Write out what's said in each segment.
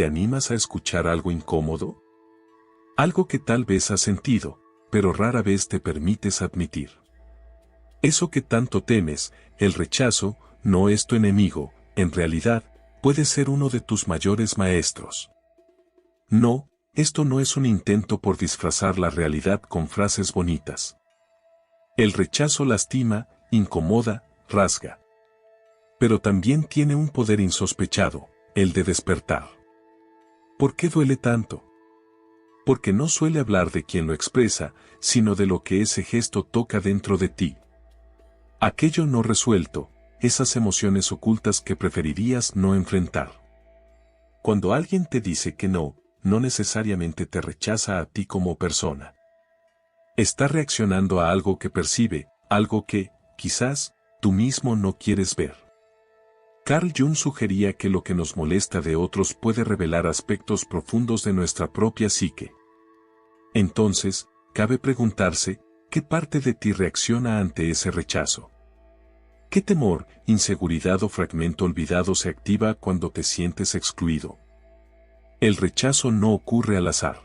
¿te animas a escuchar algo incómodo? Algo que tal vez has sentido, pero rara vez te permites admitir. Eso que tanto temes, el rechazo, no es tu enemigo, en realidad, puede ser uno de tus mayores maestros. No, esto no es un intento por disfrazar la realidad con frases bonitas. El rechazo lastima, incomoda, rasga. Pero también tiene un poder insospechado, el de despertar. ¿Por qué duele tanto? Porque no suele hablar de quien lo expresa, sino de lo que ese gesto toca dentro de ti. Aquello no resuelto, esas emociones ocultas que preferirías no enfrentar. Cuando alguien te dice que no, no necesariamente te rechaza a ti como persona. Está reaccionando a algo que percibe, algo que, quizás, tú mismo no quieres ver. Carl Jung sugería que lo que nos molesta de otros puede revelar aspectos profundos de nuestra propia psique. Entonces, cabe preguntarse, ¿qué parte de ti reacciona ante ese rechazo? ¿Qué temor, inseguridad o fragmento olvidado se activa cuando te sientes excluido? El rechazo no ocurre al azar.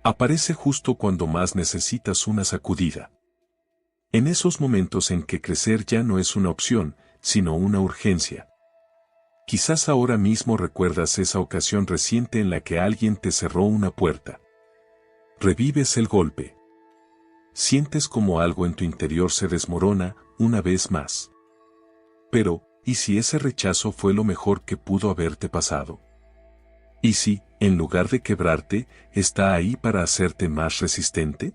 Aparece justo cuando más necesitas una sacudida. En esos momentos en que crecer ya no es una opción, sino una urgencia. Quizás ahora mismo recuerdas esa ocasión reciente en la que alguien te cerró una puerta. Revives el golpe. Sientes como algo en tu interior se desmorona, una vez más. Pero, ¿y si ese rechazo fue lo mejor que pudo haberte pasado? ¿Y si, en lugar de quebrarte, está ahí para hacerte más resistente?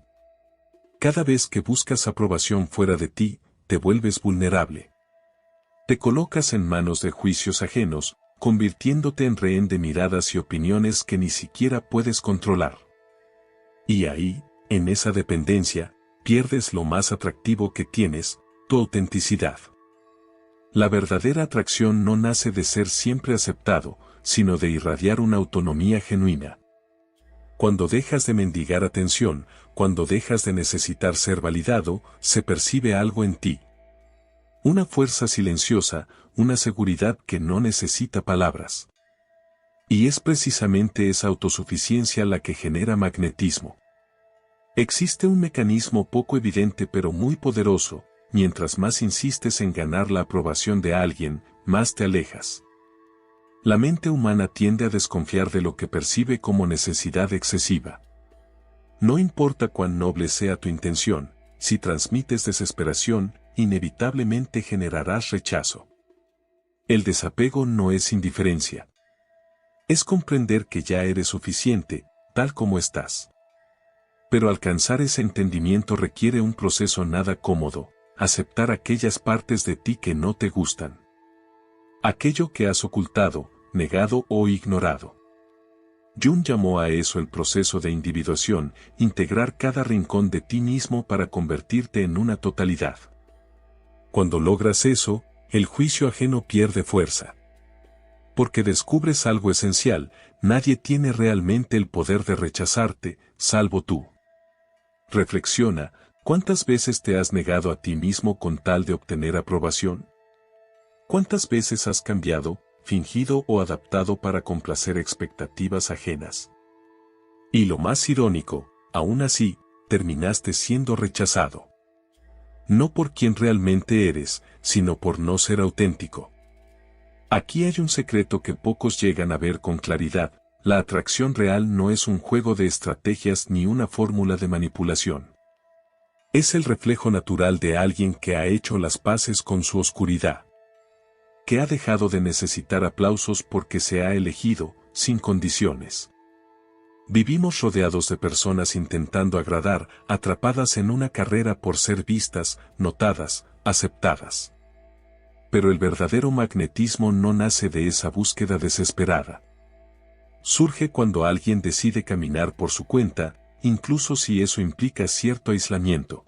Cada vez que buscas aprobación fuera de ti, te vuelves vulnerable. Te colocas en manos de juicios ajenos, convirtiéndote en rehén de miradas y opiniones que ni siquiera puedes controlar. Y ahí, en esa dependencia, pierdes lo más atractivo que tienes, tu autenticidad. La verdadera atracción no nace de ser siempre aceptado, sino de irradiar una autonomía genuina. Cuando dejas de mendigar atención, cuando dejas de necesitar ser validado, se percibe algo en ti. Una fuerza silenciosa, una seguridad que no necesita palabras. Y es precisamente esa autosuficiencia la que genera magnetismo. Existe un mecanismo poco evidente pero muy poderoso: mientras más insistes en ganar la aprobación de alguien, más te alejas. La mente humana tiende a desconfiar de lo que percibe como necesidad excesiva. No importa cuán noble sea tu intención, si transmites desesperación, inevitablemente generarás rechazo. El desapego no es indiferencia. Es comprender que ya eres suficiente, tal como estás. Pero alcanzar ese entendimiento requiere un proceso nada cómodo: aceptar aquellas partes de ti que no te gustan. Aquello que has ocultado, negado o ignorado. Jung llamó a eso el proceso de individuación: integrar cada rincón de ti mismo para convertirte en una totalidad. Cuando logras eso, el juicio ajeno pierde fuerza. Porque descubres algo esencial: nadie tiene realmente el poder de rechazarte, salvo tú. Reflexiona, ¿cuántas veces te has negado a ti mismo con tal de obtener aprobación? ¿Cuántas veces has cambiado, fingido o adaptado para complacer expectativas ajenas? Y lo más irónico, aún así, terminaste siendo rechazado. No por quien realmente eres, sino por no ser auténtico. Aquí hay un secreto que pocos llegan a ver con claridad: la atracción real no es un juego de estrategias ni una fórmula de manipulación. Es el reflejo natural de alguien que ha hecho las paces con su oscuridad. Que ha dejado de necesitar aplausos porque se ha elegido, sin condiciones. Vivimos rodeados de personas intentando agradar, atrapadas en una carrera por ser vistas, notadas, aceptadas. Pero el verdadero magnetismo no nace de esa búsqueda desesperada. Surge cuando alguien decide caminar por su cuenta, incluso si eso implica cierto aislamiento.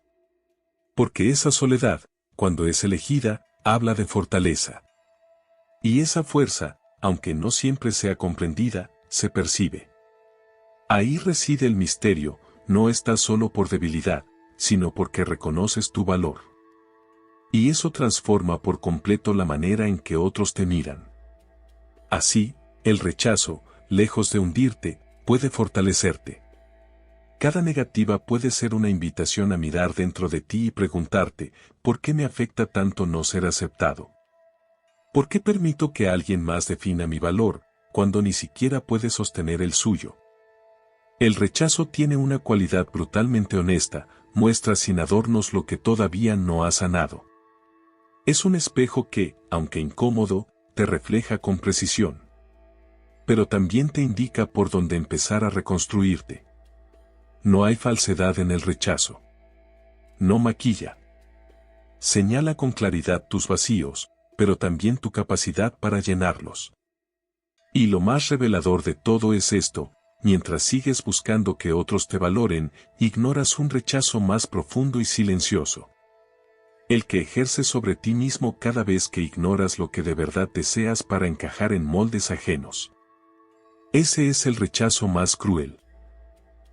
Porque esa soledad, cuando es elegida, habla de fortaleza. Y esa fuerza, aunque no siempre sea comprendida, se percibe. Ahí reside el misterio: no estás solo por debilidad, sino porque reconoces tu valor. Y eso transforma por completo la manera en que otros te miran. Así, el rechazo, lejos de hundirte, puede fortalecerte. Cada negativa puede ser una invitación a mirar dentro de ti y preguntarte, ¿por qué me afecta tanto no ser aceptado? ¿Por qué permito que alguien más defina mi valor, cuando ni siquiera puede sostener el suyo? El rechazo tiene una cualidad brutalmente honesta, muestra sin adornos lo que todavía no ha sanado. Es un espejo que, aunque incómodo, te refleja con precisión. Pero también te indica por dónde empezar a reconstruirte. No hay falsedad en el rechazo. No maquilla. Señala con claridad tus vacíos, pero también tu capacidad para llenarlos. Y lo más revelador de todo es esto: mientras sigues buscando que otros te valoren, ignoras un rechazo más profundo y silencioso. El que ejerce sobre ti mismo cada vez que ignoras lo que de verdad deseas para encajar en moldes ajenos. Ese es el rechazo más cruel.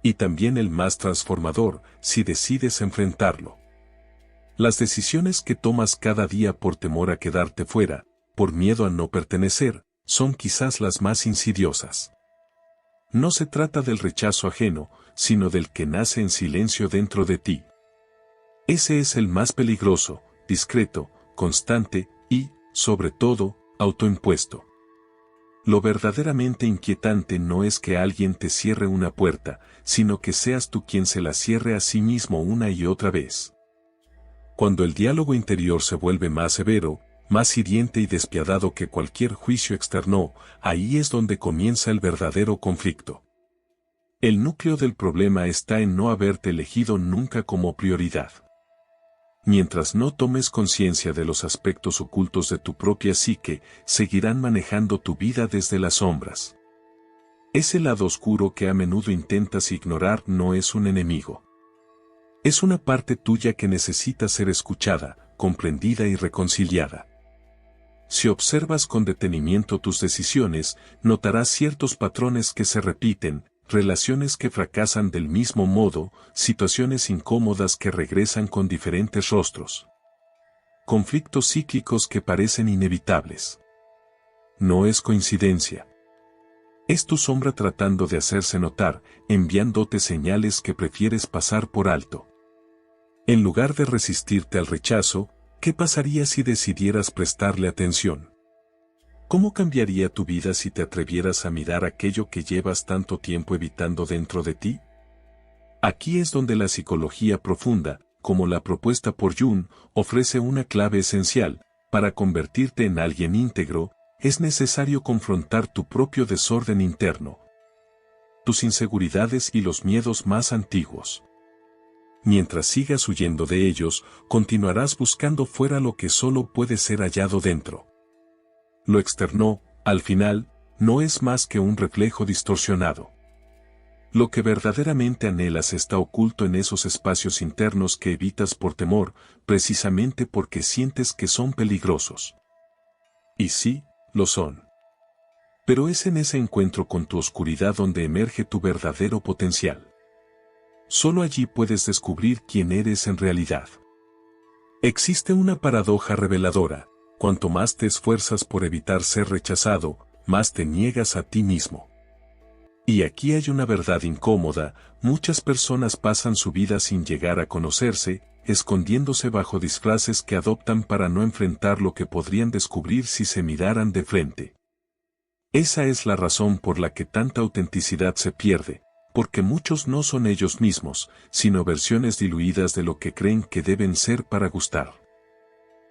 Y también el más transformador, si decides enfrentarlo. Las decisiones que tomas cada día por temor a quedarte fuera, por miedo a no pertenecer, son quizás las más insidiosas. No se trata del rechazo ajeno, sino del que nace en silencio dentro de ti. Ese es el más peligroso, discreto, constante y, sobre todo, autoimpuesto. Lo verdaderamente inquietante no es que alguien te cierre una puerta, sino que seas tú quien se la cierre a sí mismo una y otra vez. Cuando el diálogo interior se vuelve más severo, más hiriente y despiadado que cualquier juicio externo, ahí es donde comienza el verdadero conflicto. El núcleo del problema está en no haberte elegido nunca como prioridad. Mientras no tomes conciencia de los aspectos ocultos de tu propia psique, seguirán manejando tu vida desde las sombras. Ese lado oscuro que a menudo intentas ignorar no es un enemigo. Es una parte tuya que necesita ser escuchada, comprendida y reconciliada. Si observas con detenimiento tus decisiones, notarás ciertos patrones que se repiten, relaciones que fracasan del mismo modo, situaciones incómodas que regresan con diferentes rostros. Conflictos cíclicos que parecen inevitables. No es coincidencia. Es tu sombra tratando de hacerse notar, enviándote señales que prefieres pasar por alto. En lugar de resistirte al rechazo, ¿qué pasaría si decidieras prestarle atención? ¿Cómo cambiaría tu vida si te atrevieras a mirar aquello que llevas tanto tiempo evitando dentro de ti? Aquí es donde la psicología profunda, como la propuesta por Jung, ofrece una clave esencial. Para convertirte en alguien íntegro, es necesario confrontar tu propio desorden interno, tus inseguridades y los miedos más antiguos. Mientras sigas huyendo de ellos, continuarás buscando fuera lo que solo puede ser hallado dentro. Lo externo, al final, no es más que un reflejo distorsionado. Lo que verdaderamente anhelas está oculto en esos espacios internos que evitas por temor, precisamente porque sientes que son peligrosos. Y sí, lo son. Pero es en ese encuentro con tu oscuridad donde emerge tu verdadero potencial. Solo allí puedes descubrir quién eres en realidad. Existe una paradoja reveladora: cuanto más te esfuerzas por evitar ser rechazado, más te niegas a ti mismo. Y aquí hay una verdad incómoda: muchas personas pasan su vida sin llegar a conocerse, escondiéndose bajo disfraces que adoptan para no enfrentar lo que podrían descubrir si se miraran de frente. Esa es la razón por la que tanta autenticidad se pierde, porque muchos no son ellos mismos, sino versiones diluidas de lo que creen que deben ser para gustar.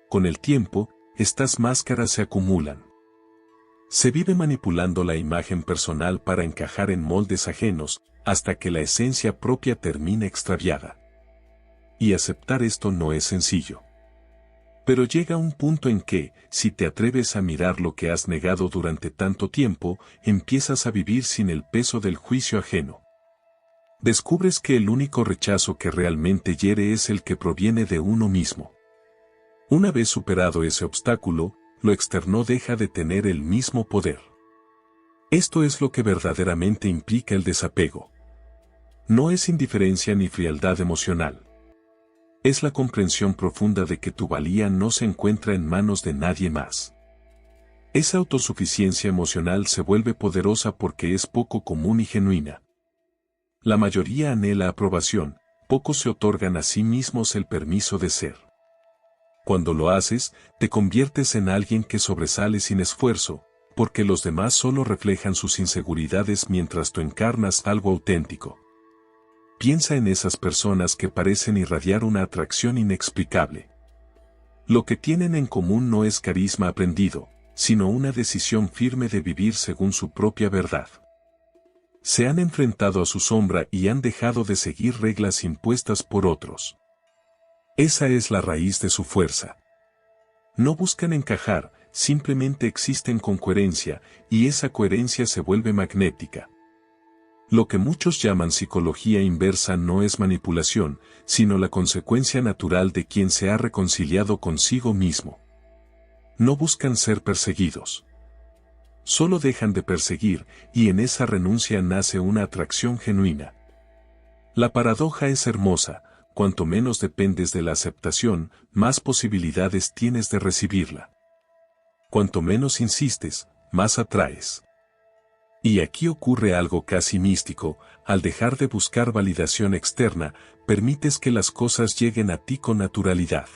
Con el tiempo, estas máscaras se acumulan. Se vive manipulando la imagen personal para encajar en moldes ajenos, hasta que la esencia propia termina extraviada. Y aceptar esto no es sencillo. Pero llega un punto en que, si te atreves a mirar lo que has negado durante tanto tiempo, empiezas a vivir sin el peso del juicio ajeno. Descubres que el único rechazo que realmente hiere es el que proviene de uno mismo. Una vez superado ese obstáculo, lo externo deja de tener el mismo poder. Esto es lo que verdaderamente implica el desapego. No es indiferencia ni frialdad emocional. Es la comprensión profunda de que tu valía no se encuentra en manos de nadie más. Esa autosuficiencia emocional se vuelve poderosa porque es poco común y genuina. La mayoría anhela aprobación, pocos se otorgan a sí mismos el permiso de ser. Cuando lo haces, te conviertes en alguien que sobresale sin esfuerzo, porque los demás solo reflejan sus inseguridades mientras tú encarnas algo auténtico. Piensa en esas personas que parecen irradiar una atracción inexplicable. Lo que tienen en común no es carisma aprendido, sino una decisión firme de vivir según su propia verdad. Se han enfrentado a su sombra y han dejado de seguir reglas impuestas por otros. Esa es la raíz de su fuerza. No buscan encajar, simplemente existen con coherencia, y esa coherencia se vuelve magnética. Lo que muchos llaman psicología inversa no es manipulación, sino la consecuencia natural de quien se ha reconciliado consigo mismo. No buscan ser perseguidos. Solo dejan de perseguir, y en esa renuncia nace una atracción genuina. La paradoja es hermosa, cuanto menos dependes de la aceptación, más posibilidades tienes de recibirla. Cuanto menos insistes, más atraes. Y aquí ocurre algo casi místico, al dejar de buscar validación externa, permites que las cosas lleguen a ti con naturalidad.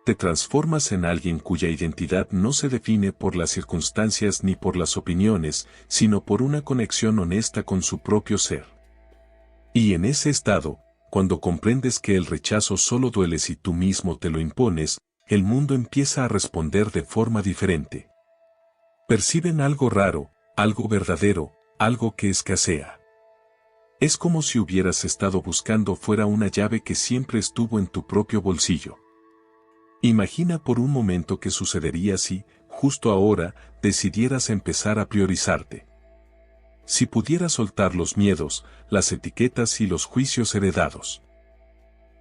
Te transformas en alguien cuya identidad no se define por las circunstancias ni por las opiniones, sino por una conexión honesta con su propio ser. Y en ese estado, cuando comprendes que el rechazo solo duele si tú mismo te lo impones, el mundo empieza a responder de forma diferente. Perciben algo raro, algo verdadero, algo que escasea. Es como si hubieras estado buscando fuera una llave que siempre estuvo en tu propio bolsillo. Imagina por un momento qué sucedería si, justo ahora, decidieras empezar a priorizarte. Si pudieras soltar los miedos, las etiquetas y los juicios heredados.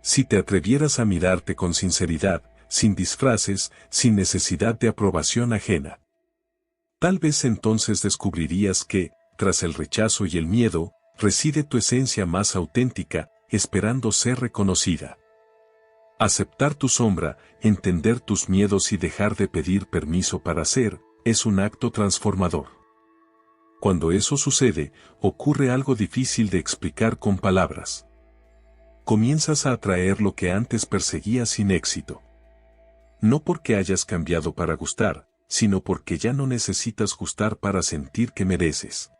Si te atrevieras a mirarte con sinceridad, sin disfraces, sin necesidad de aprobación ajena. Tal vez entonces descubrirías que, tras el rechazo y el miedo, reside tu esencia más auténtica, esperando ser reconocida. Aceptar tu sombra, entender tus miedos y dejar de pedir permiso para ser, es un acto transformador. Cuando eso sucede, ocurre algo difícil de explicar con palabras. Comienzas a atraer lo que antes perseguías sin éxito. No porque hayas cambiado para gustar, sino porque ya no necesitas gustar para sentir que mereces.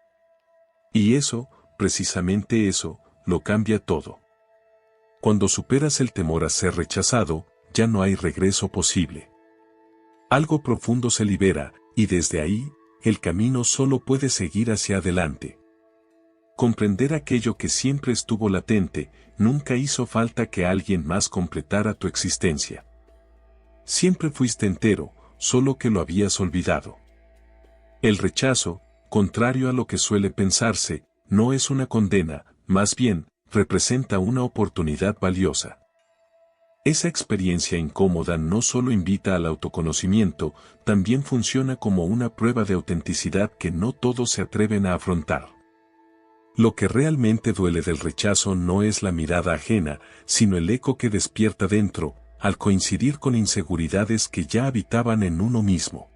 Y eso, precisamente eso, lo cambia todo. Cuando superas el temor a ser rechazado, ya no hay regreso posible. Algo profundo se libera, y desde ahí, el camino solo puede seguir hacia adelante. Comprender aquello que siempre estuvo latente, nunca hizo falta que alguien más completara tu existencia. Siempre fuiste entero, solo que lo habías olvidado. El rechazo, contrario a lo que suele pensarse, no es una condena, más bien, representa una oportunidad valiosa. Esa experiencia incómoda no solo invita al autoconocimiento, también funciona como una prueba de autenticidad que no todos se atreven a afrontar. Lo que realmente duele del rechazo no es la mirada ajena, sino el eco que despierta dentro, al coincidir con inseguridades que ya habitaban en uno mismo.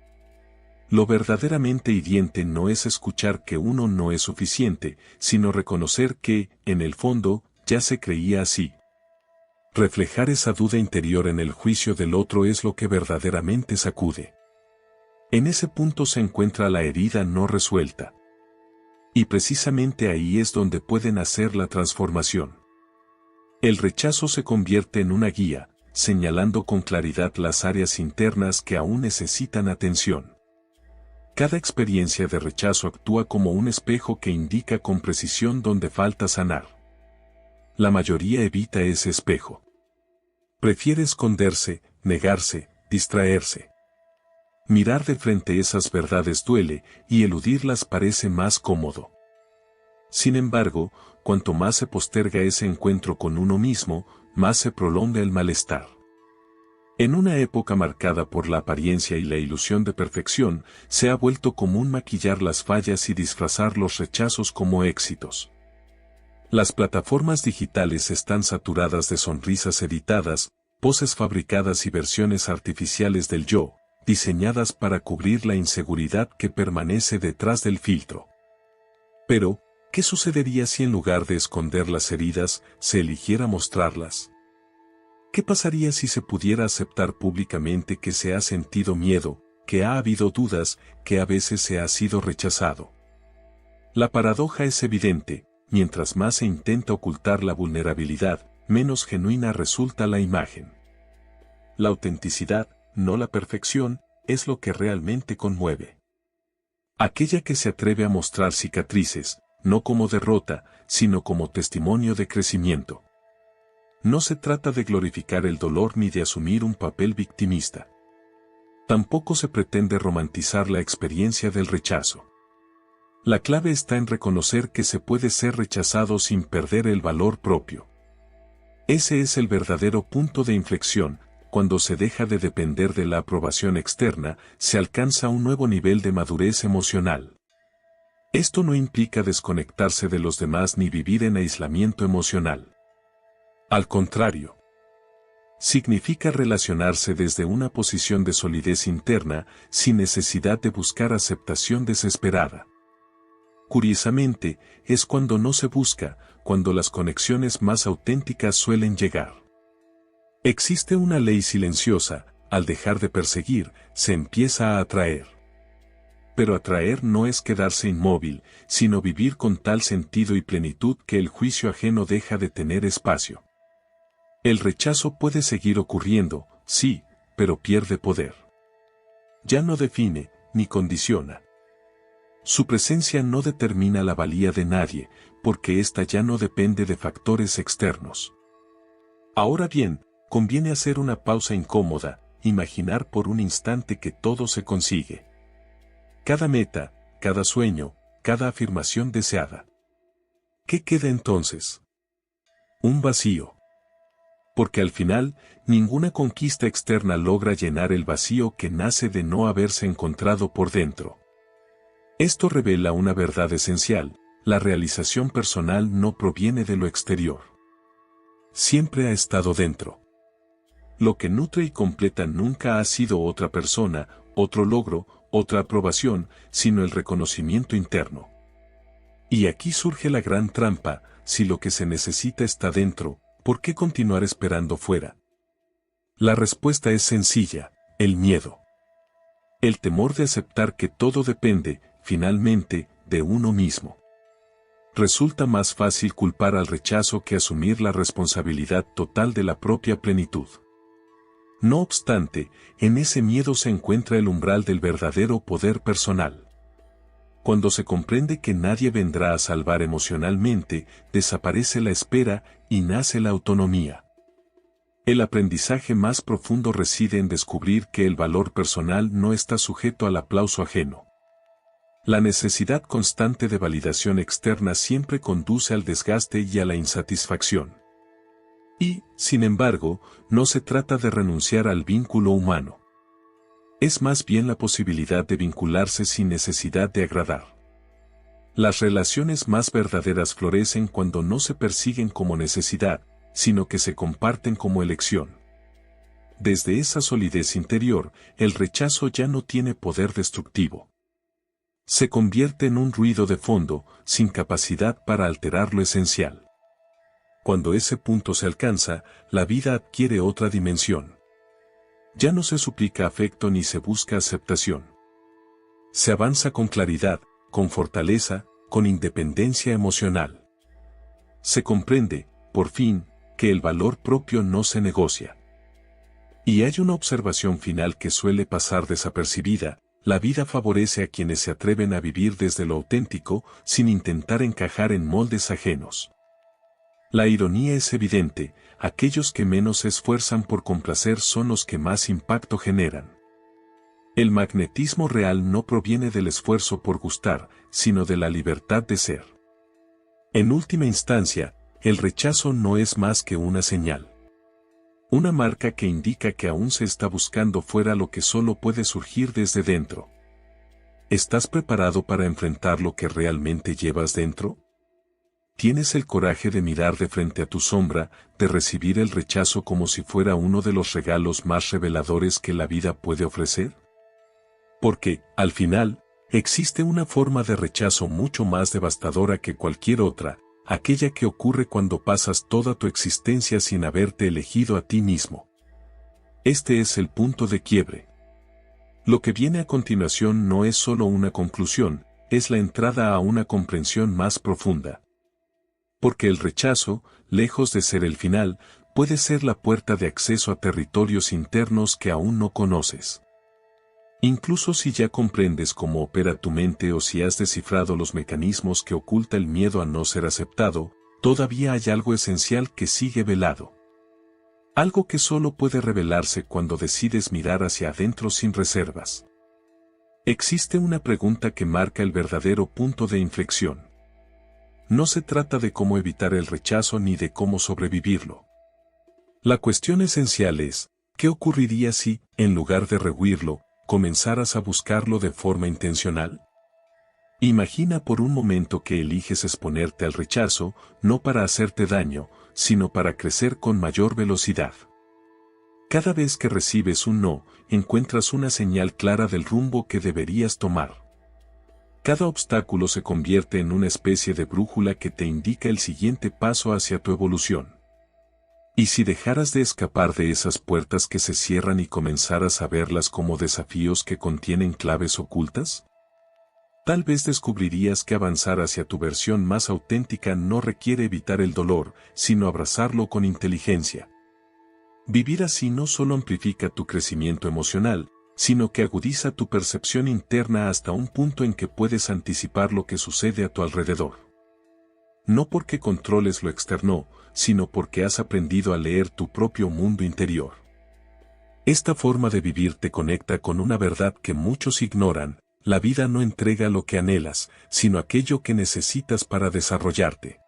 Lo verdaderamente hiriente no es escuchar que uno no es suficiente, sino reconocer que, en el fondo, ya se creía así. Reflejar esa duda interior en el juicio del otro es lo que verdaderamente sacude. En ese punto se encuentra la herida no resuelta. Y precisamente ahí es donde puede nacer la transformación. El rechazo se convierte en una guía, señalando con claridad las áreas internas que aún necesitan atención. Cada experiencia de rechazo actúa como un espejo que indica con precisión dónde falta sanar. La mayoría evita ese espejo. Prefiere esconderse, negarse, distraerse. Mirar de frente esas verdades duele, y eludirlas parece más cómodo. Sin embargo, cuanto más se posterga ese encuentro con uno mismo, más se prolonga el malestar. En una época marcada por la apariencia y la ilusión de perfección, se ha vuelto común maquillar las fallas y disfrazar los rechazos como éxitos. Las plataformas digitales están saturadas de sonrisas editadas, poses fabricadas y versiones artificiales del yo, diseñadas para cubrir la inseguridad que permanece detrás del filtro. Pero, ¿qué sucedería si en lugar de esconder las heridas, se eligiera mostrarlas? ¿Qué pasaría si se pudiera aceptar públicamente que se ha sentido miedo, que ha habido dudas, que a veces se ha sido rechazado? La paradoja es evidente: mientras más se intenta ocultar la vulnerabilidad, menos genuina resulta la imagen. La autenticidad, no la perfección, es lo que realmente conmueve. Aquella que se atreve a mostrar cicatrices, no como derrota, sino como testimonio de crecimiento. No se trata de glorificar el dolor ni de asumir un papel victimista. Tampoco se pretende romantizar la experiencia del rechazo. La clave está en reconocer que se puede ser rechazado sin perder el valor propio. Ese es el verdadero punto de inflexión. Cuando se deja de depender de la aprobación externa, se alcanza un nuevo nivel de madurez emocional. Esto no implica desconectarse de los demás ni vivir en aislamiento emocional. Al contrario, significa relacionarse desde una posición de solidez interna, sin necesidad de buscar aceptación desesperada. Curiosamente, es cuando no se busca, cuando las conexiones más auténticas suelen llegar. Existe una ley silenciosa: al dejar de perseguir, se empieza a atraer. Pero atraer no es quedarse inmóvil, sino vivir con tal sentido y plenitud que el juicio ajeno deja de tener espacio. El rechazo puede seguir ocurriendo, sí, pero pierde poder. Ya no define, ni condiciona. Su presencia no determina la valía de nadie, porque ésta ya no depende de factores externos. Ahora bien, conviene hacer una pausa incómoda, imaginar por un instante que todo se consigue. Cada meta, cada sueño, cada afirmación deseada. ¿Qué queda entonces? Un vacío. Porque al final, ninguna conquista externa logra llenar el vacío que nace de no haberse encontrado por dentro. Esto revela una verdad esencial: la realización personal no proviene de lo exterior. Siempre ha estado dentro. Lo que nutre y completa nunca ha sido otra persona, otro logro, otra aprobación, sino el reconocimiento interno. Y aquí surge la gran trampa: si lo que se necesita está dentro, ¿por qué continuar esperando fuera? La respuesta es sencilla: el miedo. El temor de aceptar que todo depende, finalmente, de uno mismo. Resulta más fácil culpar al rechazo que asumir la responsabilidad total de la propia plenitud. No obstante, en ese miedo se encuentra el umbral del verdadero poder personal. Cuando se comprende que nadie vendrá a salvar emocionalmente, desaparece la espera y nace la autonomía. El aprendizaje más profundo reside en descubrir que el valor personal no está sujeto al aplauso ajeno. La necesidad constante de validación externa siempre conduce al desgaste y a la insatisfacción. Y, sin embargo, no se trata de renunciar al vínculo humano. Es más bien la posibilidad de vincularse sin necesidad de agradar. Las relaciones más verdaderas florecen cuando no se persiguen como necesidad, sino que se comparten como elección. Desde esa solidez interior, el rechazo ya no tiene poder destructivo. Se convierte en un ruido de fondo, sin capacidad para alterar lo esencial. Cuando ese punto se alcanza, la vida adquiere otra dimensión. Ya no se suplica afecto ni se busca aceptación. Se avanza con claridad, con fortaleza, con independencia emocional. Se comprende, por fin, que el valor propio no se negocia. Y hay una observación final que suele pasar desapercibida: la vida favorece a quienes se atreven a vivir desde lo auténtico, sin intentar encajar en moldes ajenos. La ironía es evidente: aquellos que menos se esfuerzan por complacer son los que más impacto generan. El magnetismo real no proviene del esfuerzo por gustar, sino de la libertad de ser. En última instancia, el rechazo no es más que una señal. Una marca que indica que aún se está buscando fuera lo que solo puede surgir desde dentro. ¿Estás preparado para enfrentar lo que realmente llevas dentro? ¿Tienes el coraje de mirar de frente a tu sombra, de recibir el rechazo como si fuera uno de los regalos más reveladores que la vida puede ofrecer? Porque, al final, existe una forma de rechazo mucho más devastadora que cualquier otra, aquella que ocurre cuando pasas toda tu existencia sin haberte elegido a ti mismo. Este es el punto de quiebre. Lo que viene a continuación no es solo una conclusión, es la entrada a una comprensión más profunda. Porque el rechazo, lejos de ser el final, puede ser la puerta de acceso a territorios internos que aún no conoces. Incluso si ya comprendes cómo opera tu mente o si has descifrado los mecanismos que oculta el miedo a no ser aceptado, todavía hay algo esencial que sigue velado. Algo que solo puede revelarse cuando decides mirar hacia adentro sin reservas. Existe una pregunta que marca el verdadero punto de inflexión. No se trata de cómo evitar el rechazo ni de cómo sobrevivirlo. La cuestión esencial es, ¿qué ocurriría si, en lugar de rehuirlo, comenzaras a buscarlo de forma intencional? Imagina por un momento que eliges exponerte al rechazo, no para hacerte daño, sino para crecer con mayor velocidad. Cada vez que recibes un no, encuentras una señal clara del rumbo que deberías tomar. Cada obstáculo se convierte en una especie de brújula que te indica el siguiente paso hacia tu evolución. ¿Y si dejaras de escapar de esas puertas que se cierran y comenzaras a verlas como desafíos que contienen claves ocultas? Tal vez descubrirías que avanzar hacia tu versión más auténtica no requiere evitar el dolor, sino abrazarlo con inteligencia. Vivir así no solo amplifica tu crecimiento emocional, sino que agudiza tu percepción interna hasta un punto en que puedes anticipar lo que sucede a tu alrededor. No porque controles lo externo, sino porque has aprendido a leer tu propio mundo interior. Esta forma de vivir te conecta con una verdad que muchos ignoran: la vida no entrega lo que anhelas, sino aquello que necesitas para desarrollarte.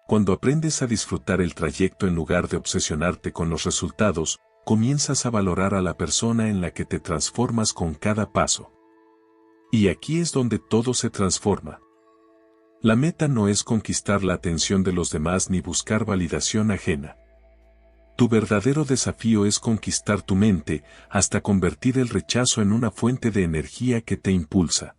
Cuando aprendes a disfrutar el trayecto en lugar de obsesionarte con los resultados, comienzas a valorar a la persona en la que te transformas con cada paso. Y aquí es donde todo se transforma. La meta no es conquistar la atención de los demás ni buscar validación ajena. Tu verdadero desafío es conquistar tu mente, hasta convertir el rechazo en una fuente de energía que te impulsa.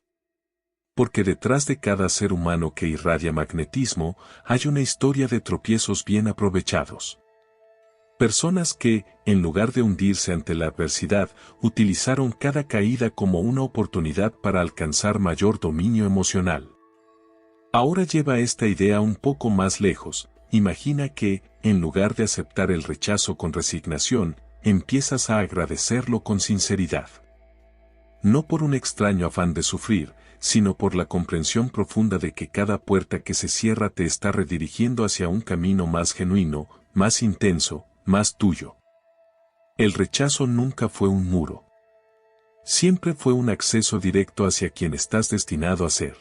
Porque detrás de cada ser humano que irradia magnetismo, hay una historia de tropiezos bien aprovechados. Personas que, en lugar de hundirse ante la adversidad, utilizaron cada caída como una oportunidad para alcanzar mayor dominio emocional. Ahora lleva esta idea un poco más lejos. Imagina que, en lugar de aceptar el rechazo con resignación, empiezas a agradecerlo con sinceridad. No por un extraño afán de sufrir, sino por la comprensión profunda de que cada puerta que se cierra te está redirigiendo hacia un camino más genuino, más intenso, más tuyo. El rechazo nunca fue un muro. Siempre fue un acceso directo hacia quien estás destinado a ser.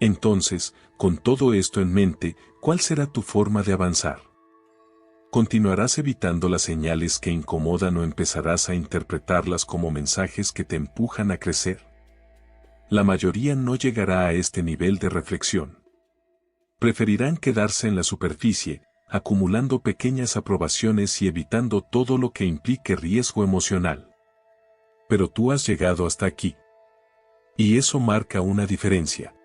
Entonces, con todo esto en mente, ¿cuál será tu forma de avanzar? ¿Continuarás evitando las señales que incomodan o empezarás a interpretarlas como mensajes que te empujan a crecer? La mayoría no llegará a este nivel de reflexión. Preferirán quedarse en la superficie, acumulando pequeñas aprobaciones y evitando todo lo que implique riesgo emocional. Pero tú has llegado hasta aquí. Y eso marca una diferencia.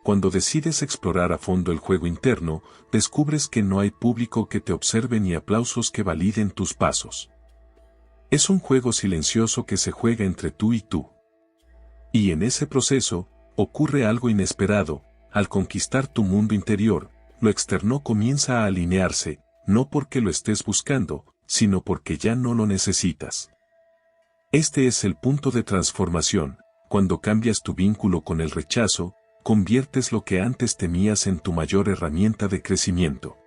Cuando decides explorar a fondo el juego interno, descubres que no hay público que te observe ni aplausos que validen tus pasos. Es un juego silencioso que se juega entre tú y tú. Y en ese proceso, ocurre algo inesperado: al conquistar tu mundo interior, lo externo comienza a alinearse, no porque lo estés buscando, sino porque ya no lo necesitas. Este es el punto de transformación: cuando cambias tu vínculo con el rechazo, conviertes lo que antes temías en tu mayor herramienta de crecimiento.